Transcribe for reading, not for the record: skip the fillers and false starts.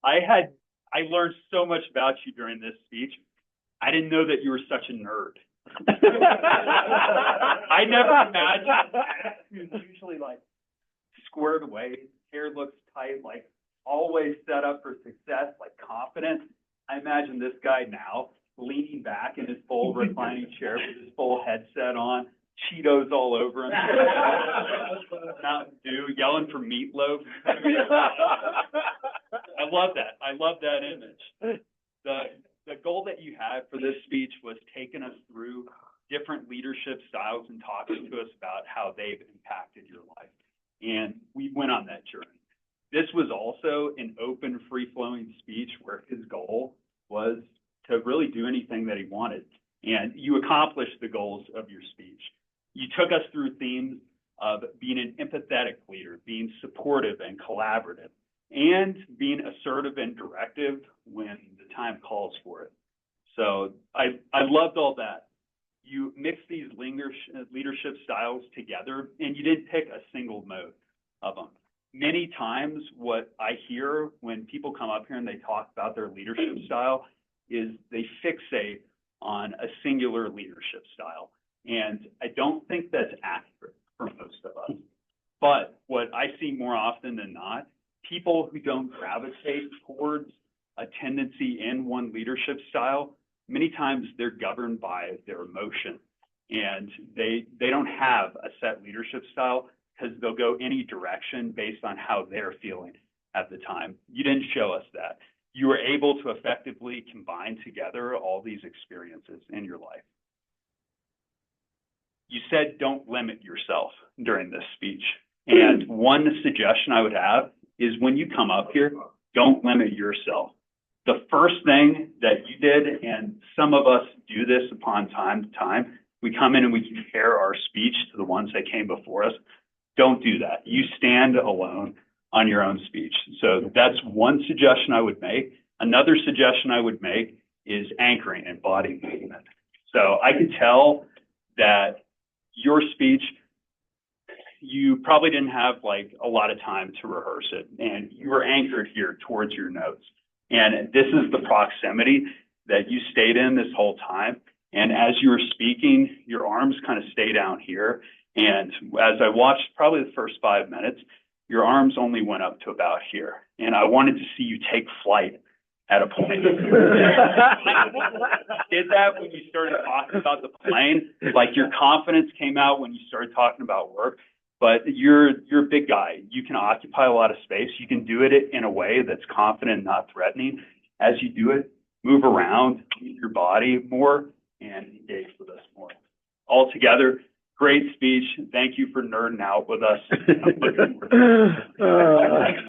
I learned so much about you during this speech. I didn't know that you were such a nerd. I never imagined he was usually like squared away, hair looks tight, like always set up for success, like confident. I imagine this guy now leaning back in his full reclining chair with his full headset on, Cheetos all over him, Mountain Dew, yelling for meatloaf. I love that. I love that image. The goal that you had for this speech was taking us through different leadership styles and talking to us about how they've impacted your life. And we went on that journey. This was also an open, free-flowing speech where his goal was to really do anything that he wanted. And you accomplished the goals of your speech. You took us through themes of being an empathetic leader, being supportive and collaborative, and being assertive and directive when the time calls for it. So I loved all that. You mixed these leadership styles together, and you didn't pick a single mode of them. Many times what I hear when people come up here and they talk about their leadership style is they fixate on a singular leadership style. And I don't think that's accurate for most of us. But what I see more often than not, people who don't gravitate towards a tendency in one leadership style, many times they're governed by their emotion. And they don't have a set leadership style because they'll go any direction based on how they're feeling at the time. You didn't show us that. You were able to effectively combine together all these experiences in your life. You said don't limit yourself during this speech. And one suggestion I would have is when you come up here, don't limit yourself. The first thing that you did, and some of us do this upon time to time, we come in and we compare our speech to the ones that came before us. Don't do that. You stand alone on your own speech. So that's one suggestion I would make. Another suggestion I would make is anchoring and body movement. So I could tell that your speech, you probably didn't have like a lot of time to rehearse it, and you were anchored here towards your notes. And this is the proximity that you stayed in this whole time. And as you were speaking, your arms kind of stay down here. And as I watched probably the first 5 minutes, your arms only went up to about here. And I wanted to see you take flight at a point. Did that when you started talking about the plane? Like your confidence came out when you started talking about work. But you're a big guy. You can occupy a lot of space. You can do it in a way that's confident, not threatening. As you do it, move around, move your body more, and engage with us more. Altogether, great speech. Thank you for nerding out with us.